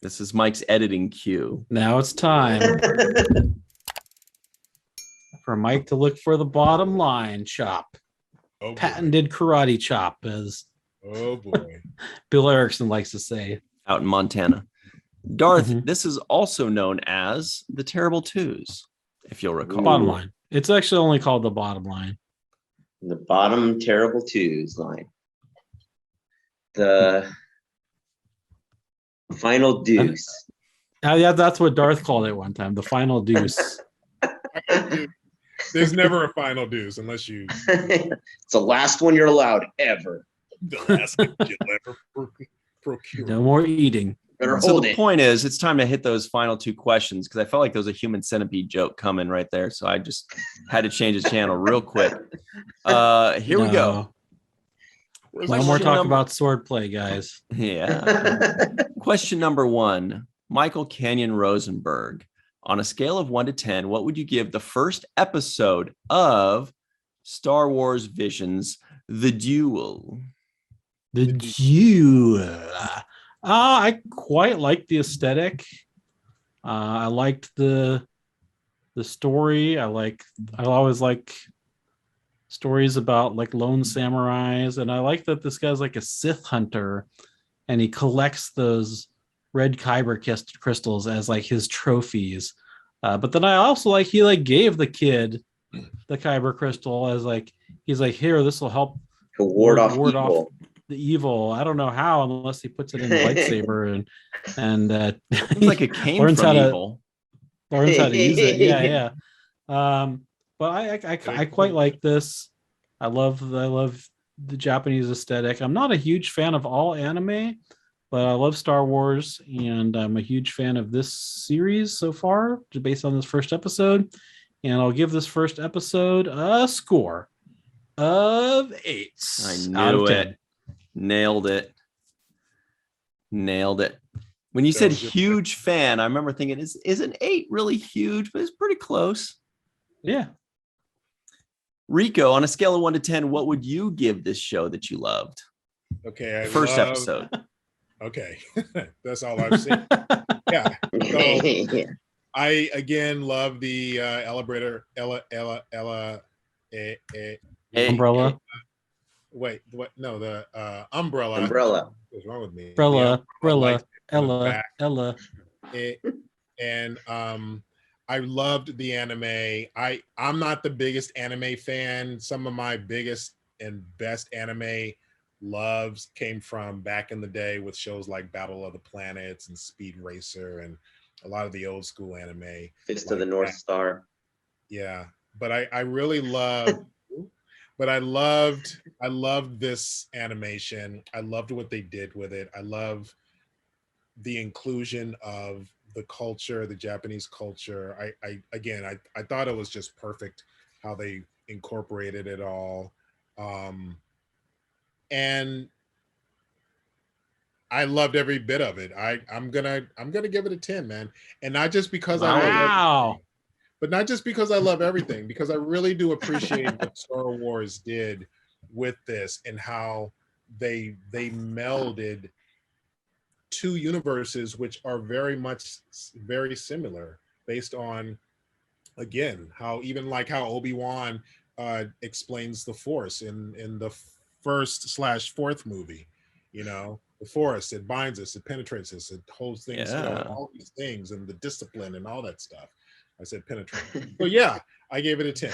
This is Mike's editing cue. Now it's time for Mike to look for the bottom line chop. Oh, Patented karate chop, as boy. Bill Erickson likes to say. Out in Montana. Darth, Mhm. This is also known as the Terrible Twos, if you'll recall. Bottom line. It's actually only called the bottom line. The bottom terrible twos line. The final deuce. Yeah, that's what Darth called it one time. The final deuce. There's never a final deuce unless you. It's the last one you're allowed ever. The last one you'll ever procure. No more eating. Better So hold the it. point is, it's time to hit those final two questions because I felt like there was a human centipede joke coming right there. So I just had to change the channel real quick. Here we go. No Question more talk number- about swordplay, guys. Yeah. Question number 1, Michael Canyon Rosenberg. On a scale of 1 to 10, what would you give the first episode of Star Wars Visions, The Duel? The Duel. I quite liked the aesthetic. I liked the story. I always like stories about like lone samurais, and I like that this guy's like a Sith hunter, and he collects those red kyber crystals as like his trophies. But then I also like he like gave the kid the kyber crystal as like he's like, here, this will help To ward off evil. the evil. I don't know how unless he puts it in the lightsaber and Seems like it came learns from how to- evil. learns how to use it. Yeah. But I quite like this. I love the Japanese aesthetic. I'm not a huge fan of all anime, but I love Star Wars, and I'm a huge fan of this series so far, just based on this first episode. And I'll give this first episode a score of 8 I out of knew 10. it. Nailed it. When you That said was your huge fan, I remember thinking, is an 8 really huge? But it's pretty close. Yeah. Rico, on a scale of 1 to 10, what would you give this show that you loved? Okay. First episode. Okay. That's all I've seen. Yeah. So I again love the Ella Umbrella. wait, what? No, the umbrella. Umbrella. What's wrong with me? Umbrella. The Umbrella. lightsaber in the Ella. back. And I loved the anime. I'm not the biggest anime fan. Some of my biggest and best anime loves came from back in the day with shows like Battle of the Planets and Speed Racer and a lot of the old school anime. Fist like of the North that. Star. Yeah, but I really loved I loved this animation. I loved what they did with it. I love the inclusion of the culture, the Japanese culture. I thought it was just perfect how they incorporated it all. And I loved every bit of it. I'm gonna give it a 10, man. And not just because I love everything, but not just because I love everything, because I really do appreciate what Star Wars did with this and how they melded two universes which are very similar based on, again, how Obi-Wan explains the Force in the first/4th movie. You know, the Force, it binds us, it penetrates us, it holds things, all these things, and the discipline and all that stuff. I said penetrate. So yeah, I gave it a 10.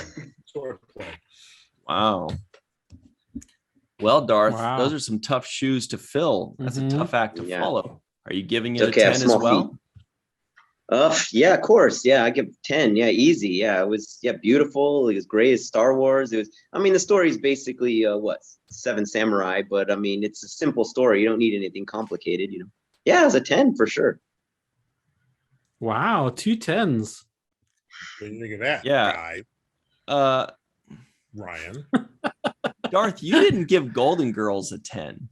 Swordplay. Wow. Well, Darth, Wow. those are some tough shoes to fill. That's a tough act to follow. Are you giving it Okay, I a have 10 as small well? Yeah, of course. Yeah, I give 10. Yeah, easy. Yeah, it was beautiful. It was great as Star Wars. The story is basically 7 samurai, but I mean, it's a simple story. You don't need anything complicated, you know. Yeah, it was a 10 for sure. Wow, 2 10s. What do you think of that? Yeah. Guy? Ryan. Darth, you didn't give Golden Girls a 10.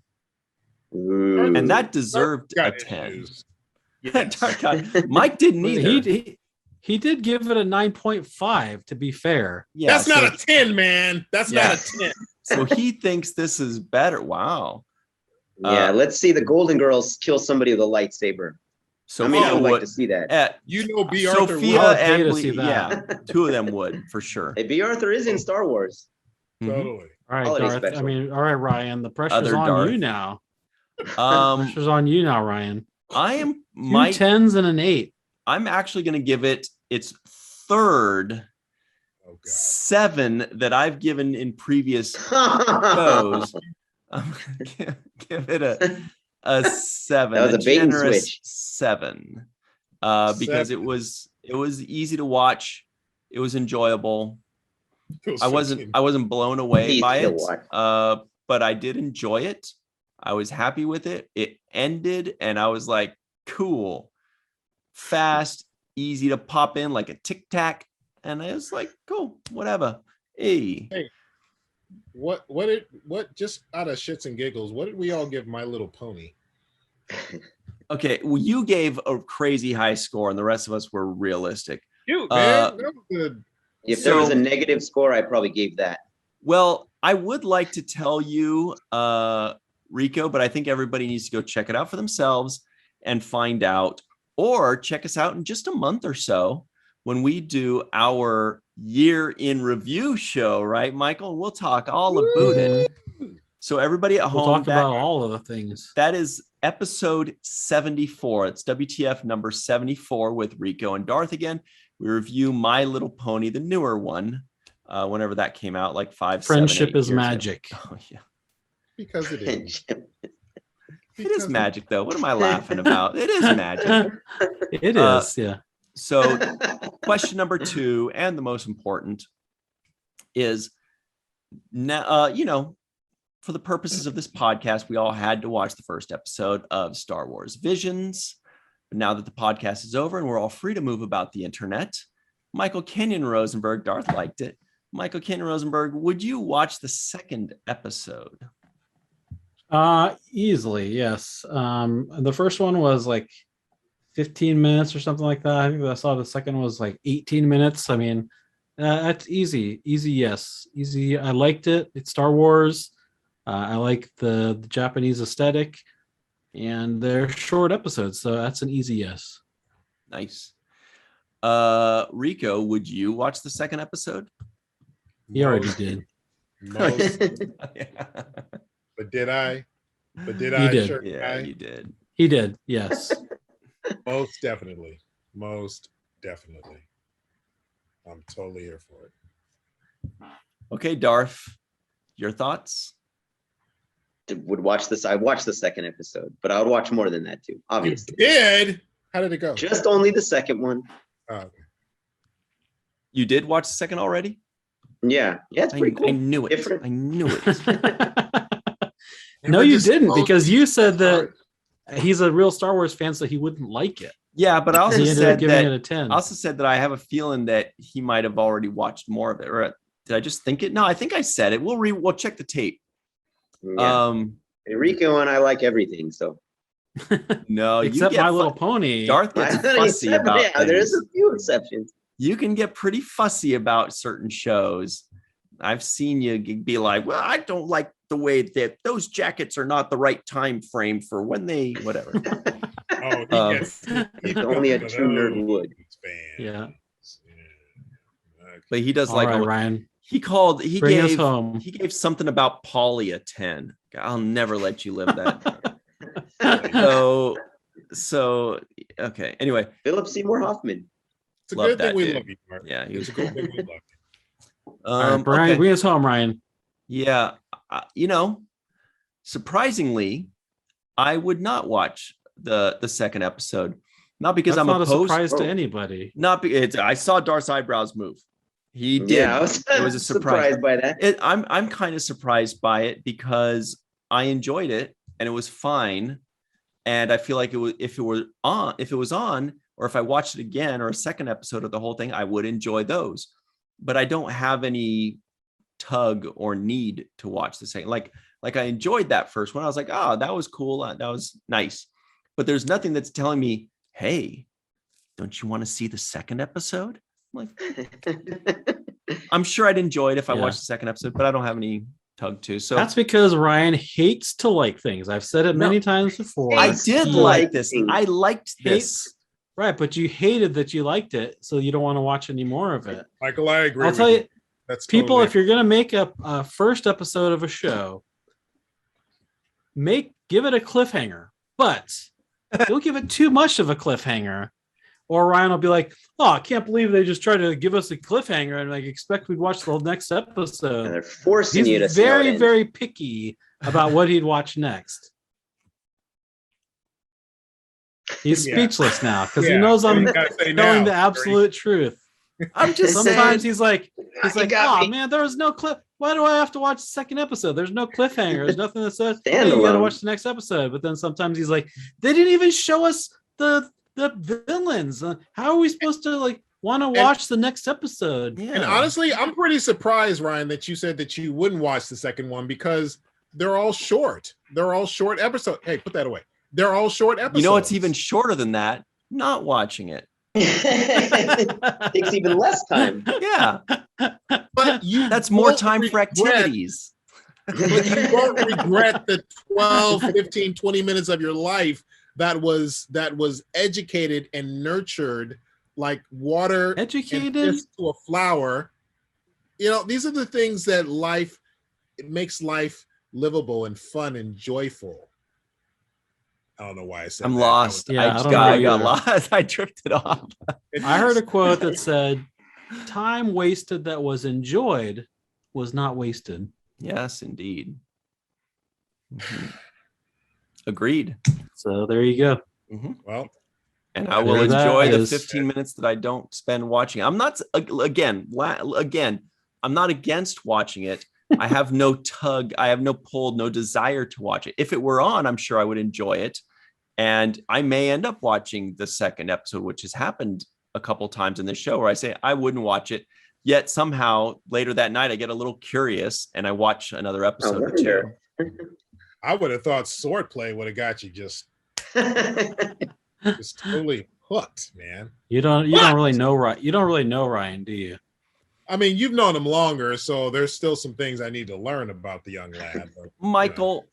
Ooh. And that deserved a Got 10. issues. Darth got- Mike didn't either. He did give it a 9.5, to be fair. Yeah, That's not a 10, man. That's not a 10. So he thinks this is better. Wow. Yeah, let's see the Golden Girls kill somebody with a lightsaber. So I mean, I would like to see that. You know, B. Arthur Sophia I would pay and to Lee, see that. yeah, two of them would for sure. Hey, B. Arthur is in Star Wars. Mhm. Totally. All right, Holiday Darth. special. I mean, all right, Ryan. The pressure's Other on Darth. you now. Um, Pressure's on you now, Ryan. I am Two my. 10s and an 8. I'm actually going to give it its third Oh God. 7 that I've given in previous shows. I'm gonna give it a 7. That was a bait and generous switch. 7. Because it was easy to watch. It was enjoyable. I wasn't blown away Easy by to it. watch. But I did enjoy it. I was happy with it. It ended and I was like, cool, fast, easy to pop in like a tic tac. And I was like, cool, whatever. Hey. What just out of shits and giggles, what did we all give My Little Pony? Okay, well, you gave a crazy high score and the rest of us were realistic. Cute, man. That was good. If there was So- a negative score, I probably gave that. Well, I would like to tell you, Rico, but I think everybody needs to go check it out for themselves and find out, or check us out in just a month or so when we do our year in review show, right, Michael? We'll talk all about it. So everybody at We'll home, talk about all of the things. that is episode 74. It's WTF number 74 with Rico and Darth again. We review My Little Pony, the newer one, whenever that came out, like 5, 7, Friendship 8 is years ago. magic. Oh yeah, Because it is. it is magic though. What am I laughing about? It is magic. It is, yeah. So question number 2, and the most important, is now, for the purposes of this podcast, we all had to watch the first episode of Star Wars Visions. But now that the podcast is over and we're all free to move about the internet, Michael Kenyon Rosenberg, Darth liked it. Michael Kenyon Rosenberg, would you watch the second episode? Easily, yes. The first one was like 15 minutes or something like that. I think I saw the second was like 18 minutes. I mean, that's easy. Yes. Easy. I liked it. It's Star Wars. I like the Japanese aesthetic, and they're short episodes, so that's an easy yes. Nice. Rico, would you watch the second episode? He already did. Most, Yeah, but did I? But did You I? did. Sure, yeah, you did. He did. Yes. Most definitely. Most definitely. I'm totally here for it. Okay, Darth, your thoughts? Would watch this. I watched the second episode, but I would watch more than that too. Obviously, Did? How did it go? just only the second one. Oh, okay. You did watch the second already? Yeah, it's pretty cool. I knew it. Different. I knew it. No, We're you just didn't, supposed because to- you said that he's a real Star Wars fan, so he wouldn't like it. Yeah, but I also He ended up said giving that it a 10. I also said that I have a feeling that he might have already watched more of it. Or did I just think it? No, I think I said it. We'll check the tape. Yeah. Rico and I like everything, so No, you Except get My Little Pony. Darth gets fussy about yeah, there's things. a few exceptions. You can get pretty fussy about certain shows. I've seen you be like, well, I don't like the way that those jackets are not the right time frame for when they whatever. Oh, It's only a true nerd would. Yeah. But he does All like right, a- Ryan. he Bring us gave home. he gave something about Polly a 10. I'll never let you live that. so okay. Anyway, Philip Seymour Hoffman. It's a Love good that thing we dude. love you, Mark. yeah, he was It's a cool. good thing we love you. All right, Brian, Okay. bring us home, Ryan. Yeah, surprisingly, I would not watch the second episode, not because That's I'm not a opposed. surprise to anybody. Not because I saw Darth's eyebrows move. He did. Yeah, I was, It was a surprise. surprised by that. I'm kind of surprised by it because I enjoyed it and it was fine, and I feel like it was if it was on, or if I watched it again or a second episode of the whole thing, I would enjoy those. But I don't have any tug or need to watch the second. Like I enjoyed that first one. I was like, oh, that was cool. That was nice. But there's nothing that's telling me, hey, don't you want to see the second episode? I'm like, I'm sure I'd enjoy it if I Yeah. watched the second episode, but I don't have any Tug too. So that's because Ryan hates to like things. I've said it many times before. I did like this. I liked this. Right, but you hated that you liked it, so you don't want to watch any more of it. Michael, I agree. I'll tell you, that's people, totally... if you're gonna make a first episode of a show, give it a cliffhanger, but don't give it too much of a cliffhanger, or Ryan will be like, "Oh, I can't believe they just tried to give us a cliffhanger and like expect we'd watch the next episode." And they're forcing you to. He's very, very picky about what he'd watch next. He's speechless now because he knows I'm telling the absolute truth. I'm just sometimes saying. he's like, "Oh man, there was no clip. Why do I have to watch the second episode? There's no cliffhanger. There's nothing that says hey, you gotta watch the next episode." But then sometimes he's like, "They didn't even show us the villains. How are we supposed to like want to watch the next episode?" And honestly, I'm pretty surprised, Ryan, that you said that you wouldn't watch the second one because they're all short. They're all short episodes. Hey, put that away. They're all short episodes. You know what's even shorter than that? Not watching it. Takes even less time. Yeah. But that's more time for activities. But you won't regret the 12, 15, 20 minutes of your life that was educated and nurtured like water educated to a flower. You know, these are the things that it makes life livable and fun and joyful. I don't know why I said I'm that. lost. Yeah, I got lost. I drifted off. I heard a quote that said, "Time wasted that was enjoyed was not wasted." Yes, indeed. Mm-hmm. Agreed. So there you go. Mm-hmm. Well, and I will enjoy the 15 minutes that I don't spend watching. I'm not again. I'm not against watching it. I have no tug. I have no pull, no desire to watch it. If it were on, I'm sure I would enjoy it. And I may end up watching the second episode, which has happened a couple times in this show where I say I wouldn't watch it. Yet somehow later that night, I get a little curious and I watch another episode or two. I would have thought swordplay would have got you just totally hooked, man. You don't really know Ryan, do you? I mean, you've known him longer, so there's still some things I need to learn about the young lad. But, Michael,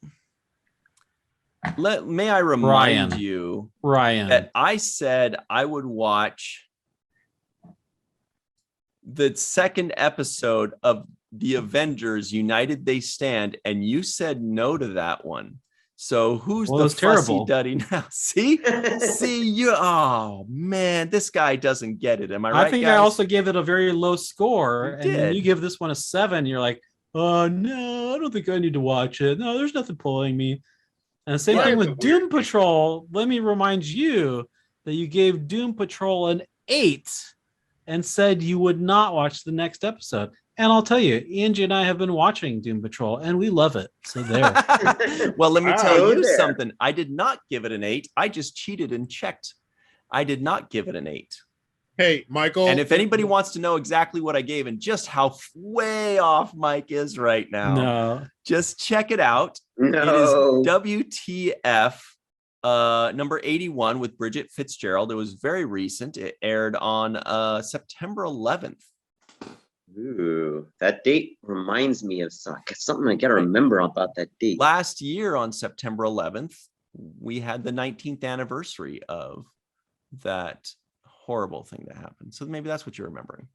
may I remind you, Ryan, that I said I would watch the second episode of The Avengers United They Stand, and you said no to that one. So who's the fussy duddy now? See, you. Oh man, this guy doesn't get it. Am I right? I think guys? I also gave it a very low score, and then you give this one a 7. You're like, "Oh no, I don't think I need to watch it. No, there's nothing pulling me." And the same thing with Doom Patrol. Let me remind you that you gave Doom Patrol an 8 and said you would not watch the next episode. And I'll tell you, Angie and I have been watching Doom Patrol, and we love it. So there. Well, let me tell you something. I did not give it an 8. I just cheated and checked. I did not give it an 8. Hey, Michael. And if anybody wants to know exactly what I gave and just how way off Mike is right now, just check it out. It is WTF number 81 with Bridget Fitzgerald. It was very recent. It aired on September 11th. Ooh, that date reminds me of something I gotta remember about that date. Last year on September 11th, we had the 19th anniversary of that horrible thing that happened. So maybe that's what you're remembering.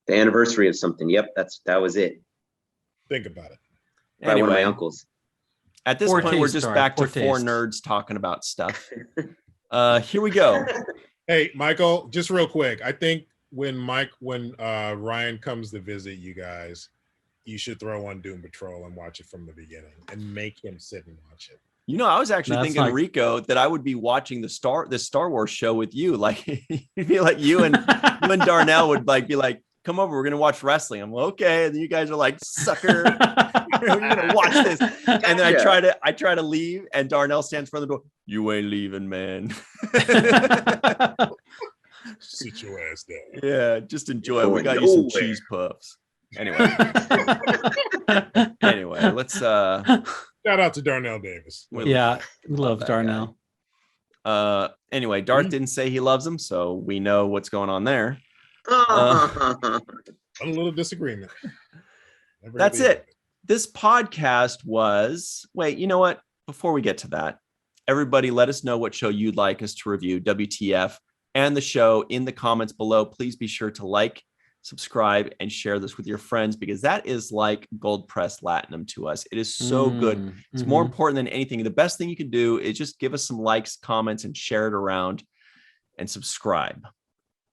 The anniversary of something. Yep, that was it. Think about it. By one of my uncles. At this point, we're just back to 4 nerds talking about stuff. Here we go. Hey, Michael, just real quick. I think when Ryan comes to visit you guys, you should throw on Doom Patrol and watch it from the beginning and make him sit and watch it. You know, I was actually thinking, Rico, that I would be watching this Star Wars show with you. Like, it'd be like you and Darnell would be like, come over, we're gonna watch wrestling. I'm like, okay, and then you guys are like, sucker, you're gonna watch this. And then I try to leave, and Darnell stands in front of the door. You ain't leaving, man. Sit your ass down. Yeah, just enjoy it. We got you some cheese puffs. Anyway, let's shout out to Darnell Davis. We love Darnell. Anyway, Darth didn't say he loves him, so we know what's going on there. A little disagreement. That's it. This podcast was, wait, you know what? Before we get to that, everybody let us know what show you'd like us to review, WTF, and the show in the comments below. Please be sure to like, subscribe, and share this with your friends, because that is like gold press latinum to us. It is so good. It's more important than anything. The best thing you can do is just give us some likes, comments, and share it around, and subscribe.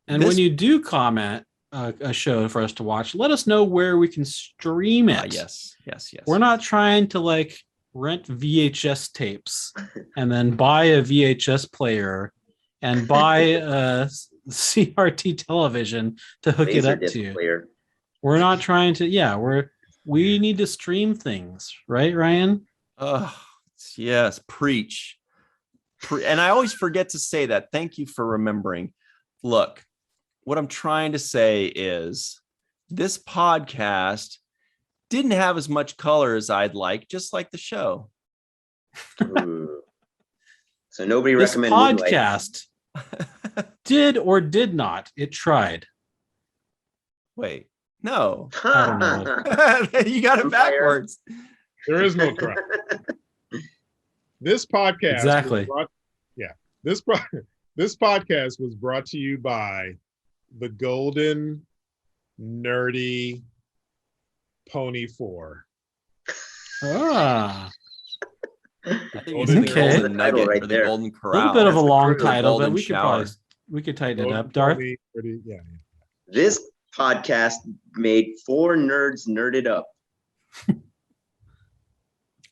And when you do comment a show for us to watch, let us know where we can stream it. Yes. We're not trying to like rent VHS tapes and then buy a VHS player and buy a CRT television to hook it up to. Player. We're not trying to, we need to stream things, right, Ryan? Yes, preach. And I always forget to say that. Thank you for remembering. Look, what I'm trying to say is this podcast didn't have as much color as I'd like, just like the show. So nobody this recommended podcast did or did not. It tried. Wait, no. I don't know. You got it backwards. There is no try. This podcast exactly. This podcast was brought to you by the Golden Nerdy Pony 4. I think it's Okay. the Golden Nugget Right or the there. Golden A Corral. little bit of a That's long the title, but Golden we could Shower. tighten it Golden up, Darth. Pony, yeah. This podcast made 4 nerds nerded up.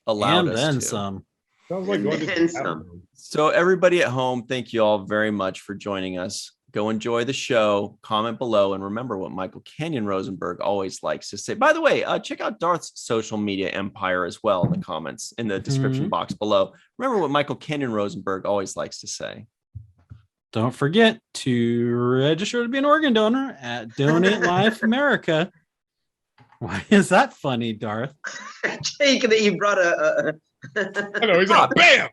Allowed And us then to. some. Sounds like going And to some. So everybody at home, thank you all very much for joining us. Go enjoy the show, comment below, and remember what Michael Canyon Rosenberg always likes to say. By the way, check out Darth's social media empire as well in the comments, in the description box below. Remember what Michael Canyon Rosenberg always likes to say. Don't forget to register to be an organ donor at Donate Life America. Why is that funny, Darth? Jake, that you brought a I know, he's like, bam!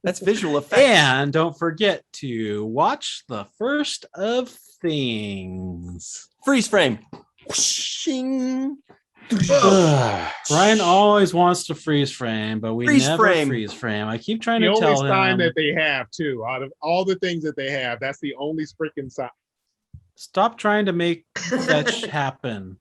That's visual effects. And don't forget to watch the first of things. Freeze frame. Whooshing. Ryan always wants to freeze frame, but we Freeze never frame. freeze frame. I keep trying The to only tell sign him. that they have, too, out of all the things that they have, that's the only freaking sign. Stop trying to make fetch happen.